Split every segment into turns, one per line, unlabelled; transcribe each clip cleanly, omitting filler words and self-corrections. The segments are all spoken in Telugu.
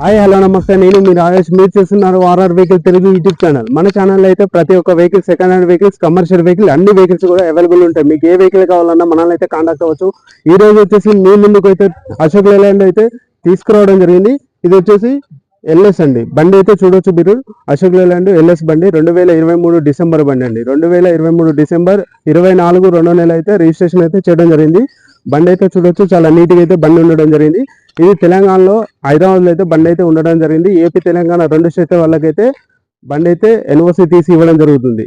హాయ్ హలో నమస్తే, నేను మీ రాజేష్. మీరు చూస్తున్నారు RR vehicle Telugu YouTube channel. మన ఛానల్ అయితే ప్రతి ఒక్క vehicle, second hand vehicles, commercial vehicle, అన్ని వెహికల్స్ కూడా అవైలబుల్ ఉంటాయి. మీకు ఏ వెహికల్ కావాలన్నా మనల్ని అయితే కాంటాక్ట్ అవ్వచ్చు. ఈ రోజు వచ్చేసి మీ ముందుకు అయితే అశోక్ లేలాండ్ అయితే తీసుకురావడం జరిగింది. ఇది వచ్చేసి ఎల్ఎస్ అండి. బండి అయితే చూడొచ్చు మీరు, అశోక్ లేలాండ్ ఎల్ఎస్ బండి 2023 డిసెంబర్ బండి అండి. 2023 డిసెంబర్ 24 2వ నెల అయితే రిజిస్ట్రేషన్ అయితే చేయడం జరిగింది. బండి అయితే చూడొచ్చు, చాలా నీట్గా అయితే బండి ఉండడం జరిగింది. ఇది తెలంగాణలో హైదరాబాద్లో అయితే బండి అయితే ఉండడం జరిగింది. ఏపీ తెలంగాణ రెండు స్టేట్ల వాళ్ళకైతే బండి అయితే ఎన్ఓసి తీసి ఇవ్వడం జరుగుతుంది.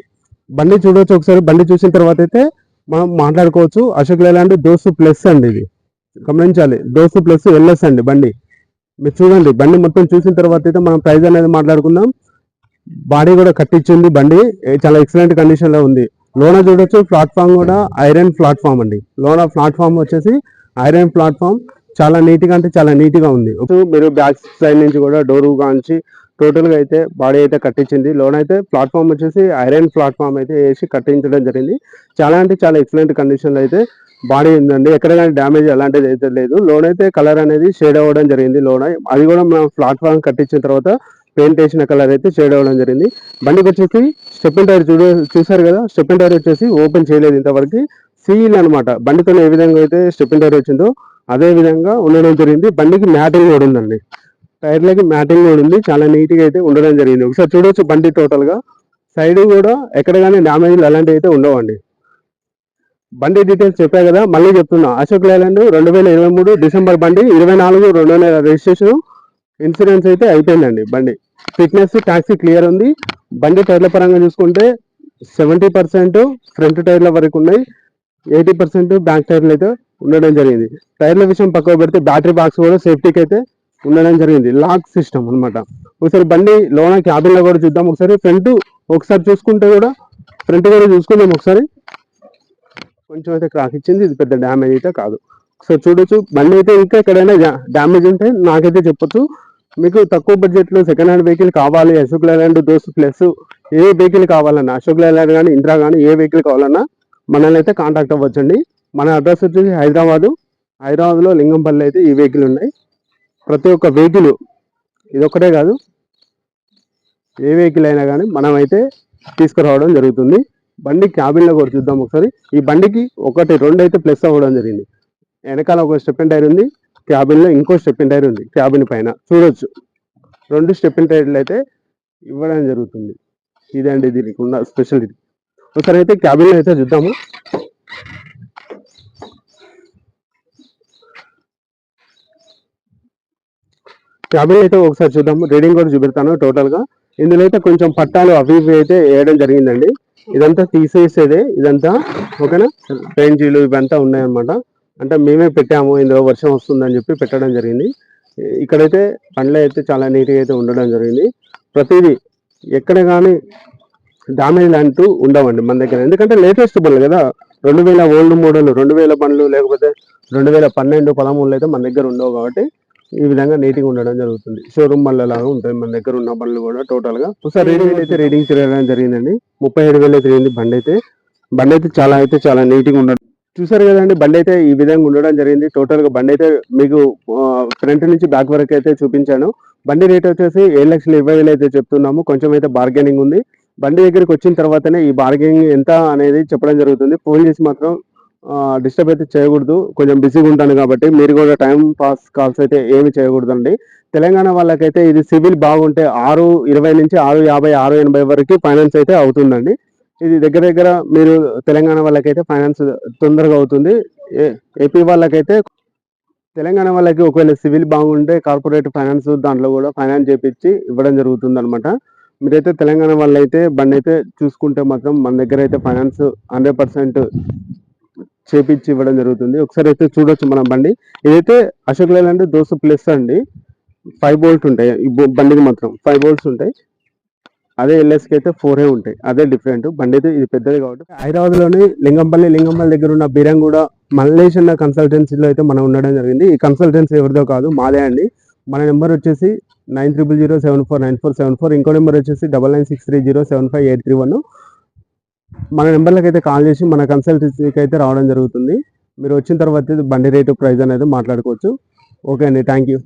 బండి చూడవచ్చు ఒకసారి. బండి చూసిన తర్వాత అయితే మనం మాట్లాడుకోవచ్చు. అశోక్ లేలాండ్ దోస్తు ప్లస్ అండి. ఇది గమనించాలి, దోస్తు ప్లస్ ఎల్ఎస్ అండి బండి. మీరు చూడండి, బండి మొత్తం చూసిన తర్వాత అయితే మనం ప్రైస్ అనేది మాట్లాడుకుందాం. బాడీ కూడా కట్టించింది, బండి చాలా ఎక్సలెంట్ కండిషన్ లో ఉంది. లోన చూడొచ్చు, ప్లాట్ఫామ్ కూడా ఐరన్ ప్లాట్ఫామ్ అండి. లోన ప్లాట్ఫామ్ వచ్చేసి ఐరన్ ప్లాట్ఫామ్, చాలా నీట్గా అంటే చాలా నీట్గా ఉంది. మీరు బ్యాక్ సైడ్ నుంచి కూడా డోర్ కాంచి టోటల్ గా అయితే బాడీ అయితే కట్టించింది. లోన్ అయితే ప్లాట్ఫామ్ వచ్చేసి ఐరన్ ప్లాట్ఫామ్ అయితే వేసి కట్టించడం జరిగింది. చాలా అంటే చాలా ఎక్సలెంట్ కండిషన్ లో అయితే బాడీ ఉందండి. ఎక్కడ కానీ డ్యామేజ్ అలాంటిది అయితే లేదు. లోన్ అయితే కలర్ అనేది షేడ్ అవ్వడం జరిగింది. లోన్ అది కూడా మనం ప్లాట్ఫామ్ కట్టించిన తర్వాత పెయింట్ వేసిన కలర్ అయితే షేడ్ అవ్వడం జరిగింది. బండికి వచ్చేసి స్టెప్ టైర్ చూసారు కదా, స్టెప్ టైర్ వచ్చేసి ఓపెన్ చేయలేదు ఇంతవరకు. సీల్ అనమాట. బండితో ఏ విధంగా అయితే స్టెప్ టైర్ వచ్చిందో అదే విధంగా ఉండడం జరిగింది. బండికి మ్యాటింగ్ కూడా ఉందండి, టైర్లకి మ్యాటింగ్ కూడా ఉంది. చాలా నీట్ గా అయితే ఉండడం జరిగింది. ఒకసారి చూడవచ్చు బండి టోటల్ గా. సైడ్ కూడా ఎక్కడ కానీ డ్యామేజ్ అలాంటివి అయితే ఉండవండి. బండి డీటెయిల్స్ చెప్పా కదా, మళ్ళీ చెప్తున్నా. అశోక్ లేలాండ్ 2023 డిసెంబర్ బండి, 24 2వ నెల రిజిస్ట్రేషన్, ఇన్సూరెన్స్ అయితే అయిపోయిందండి. బండి ఫిట్నెస్ ట్యాక్సీ క్లియర్ ఉంది. బండి టైర్ల పరంగా చూసుకుంటే 70% ఫ్రంట్ టైర్ల వరకు ఉన్నాయి, 80% బ్యాక్ టైర్లు అయితే ఉండడం జరిగింది. టైర్ల విషయం పక్కకు పెడితే బ్యాటరీ బాక్స్ కూడా సేఫ్టీకి అయితే ఉండడం జరిగింది. లాక్ సిస్టమ్ అనమాట. ఒకసారి బండి లోన క్యాబిన్ లో కూడా చూద్దాం. ఒకసారి ఫ్రంట్ ఒకసారి చూసుకుంటే కూడా, ఫ్రంట్ కూడా చూసుకుందాం ఒకసారి. కొంచెం అయితే క్రాక్ ఇచ్చింది, ఇది పెద్ద డ్యామేజ్ అయితే కాదు. సో చూడొచ్చు బండి అయితే. ఇంకా ఎక్కడైనా డ్యామేజ్ ఉంటే నాకైతే చెప్పొచ్చు. మీకు తక్కువ బడ్జెట్ లో సెకండ్ హ్యాండ్ వెహికల్ కావాలి, అశోక్ లేలాండ్ దోస్తు ప్లస్ ఏ వెహికల్ కావాలన్నా, అశోక్ లేలాండ్ కానీ ఇంద్రా కానీ ఏ వెహికల్ కావాలన్నా మనల్ని అయితే కాంటాక్ట్ అవ్వచ్చండి. మన అడ్రస్ వచ్చేసి హైదరాబాద్లో లింగంపల్లి అయితే ఈ వెహికల్ ఉన్నాయి. ప్రతి ఒక్క వెహికల్ ఇదొక్కటే కాదు, ఏ వెహికల్ అయినా కానీ మనం అయితే తీసుకురావడం జరుగుతుంది. బండి క్యాబిన్లో కూడా చూద్దాం ఒకసారి. ఈ బండికి 1 2 అయితే ప్లస్ అవ్వడం జరిగింది. వెనకాల ఒక స్టెప్ టైర్ ఉంది, క్యాబిన్లో ఇంకో స్టెప్ టైర్ ఉంది. క్యాబిన్ పైన చూడొచ్చు 2 స్టెప్ టైర్లు అయితే ఇవ్వడం జరుగుతుంది. ఇదండి దీనికి ఉన్న స్పెషాలిటీ. ఒకసారి అయితే క్యాబిన్లో అయితే చూద్దాము. క్యాబిన్ అయితే ఒకసారి చూద్దాము. రీడింగ్ కూడా చూపెడతాను టోటల్ గా. ఇందులో అయితే కొంచెం పట్టాలు అవి ఇవి అయితే వేయడం జరిగిందండి. ఇదంతా తీసేసేదే ఇదంతా, ఓకేనా. పెయింట్లు ఇవంతా ఉన్నాయన్నమాట. అంటే మేమే పెట్టాము, ఇందులో వర్షం వస్తుందని చెప్పి పెట్టడం జరిగింది. ఇక్కడైతే బండ్లు అయితే చాలా నీట్గా అయితే ఉండడం జరిగింది. ప్రతిదీ ఎక్కడ కానీ డ్యామేజ్ అంటూ ఉండవండి మన దగ్గర. ఎందుకంటే లేటెస్ట్ బండ్లు కదా, 2000 ఓల్డ్ మోడల్, 2000 బండ్లు లేకపోతే 2012 13 అయితే మన దగ్గర ఉండవు. కాబట్టి ఈ విధంగా నీట్గా ఉండడం జరుగుతుంది. షోరూమ్ బండ్ల లాగా ఉంటాయి మన దగ్గర ఉన్న బండ్లు కూడా టోటల్ గా. ఒకసారి రీడింగ్ తిరగడం జరిగిందండి. 37,000 అయితే తిరిగింది బండి అయితే. బండి అయితే చాలా నీట్గా ఉండడం చూసారు కదండి. బండి అయితే ఈ విధంగా ఉండడం జరిగింది. టోటల్ గా బండి అయితే మీకు ఫ్రంట్ నుంచి బ్యాక్ వరకు అయితే చూపించాను. బండి రేట్ వచ్చేసి 7,20,000 అయితే చెప్తున్నాము. కొంచెం అయితే బార్గెనింగ్ ఉంది. బండి దగ్గరికి వచ్చిన తర్వాతనే ఈ బార్గెనింగ్ ఎంత అనేది చెప్పడం జరుగుతుంది. ఫోన్ చేసి మాత్రం డిస్టర్బ్ అయితే చేయకూడదు. కొంచెం బిజీగా ఉంటాను కాబట్టి మీరు కూడా టైం పాస్ కాల్స్ అయితే ఏమి చేయకూడదండి. తెలంగాణ వాళ్ళకైతే ఇది సివిల్ బాగుంటే 620 నుంచి 650 680 వరకు ఫైనాన్స్ అయితే అవుతుందండి. ఇది దగ్గర మీరు తెలంగాణ వాళ్ళకైతే ఫైనాన్స్ తొందరగా అవుతుంది. ఏపీ వాళ్ళకైతే, తెలంగాణ వాళ్ళకి ఒకవేళ సివిల్ బాగుంటే కార్పొరేట్ ఫైనాన్స్ దాంట్లో కూడా ఫైనాన్స్ చేపించి ఇవ్వడం జరుగుతుంది అనమాట. మీరైతే తెలంగాణ వాళ్ళు అయితే బండి అయితే చూసుకుంటే మాత్రం మన దగ్గర అయితే ఫైనాన్స్ 100% చేపించి ఇవ్వడం జరుగుతుంది. ఒకసారి అయితే చూడొచ్చు మన బండి. ఇదైతే అశోక్ లేలాండ్ దోస్తు ప్లస్ అండి. 5 బోల్ట్ ఉంటాయి ఈ బండికి మాత్రం, 5 బోల్ట్స్ ఉంటాయి. అదే ఎల్ఎస్కి అయితే 4 ఉంటాయి. అదే డిఫరెంట్. బండి అయితే ఇది పెద్దది కాబట్టి హైదరాబాద్లోని లింగంపల్లి దగ్గర ఉన్న బీరంగూడ మల్లేష్ అన్న కన్సల్టెన్సీలో అయితే మనం ఉండడం జరిగింది. ఈ కన్సల్టెన్సీ ఎవరిదో కాదు, మాదే అండి. మన నెంబర్ వచ్చేసి 9000749474. ఇంకో నెంబర్ వచ్చేసి 9963075831. మన నెంబర్లకు అయితే కాల్ చేసి మన కన్సల్టెన్సీకి అయితే రావడం జరుగుతుంది. మీరు వచ్చిన తర్వాత బండి రేటు ప్రైస్ అనేది మాట్లాడుకోవచ్చు. ఓకే అండి, థ్యాంక్ యూ.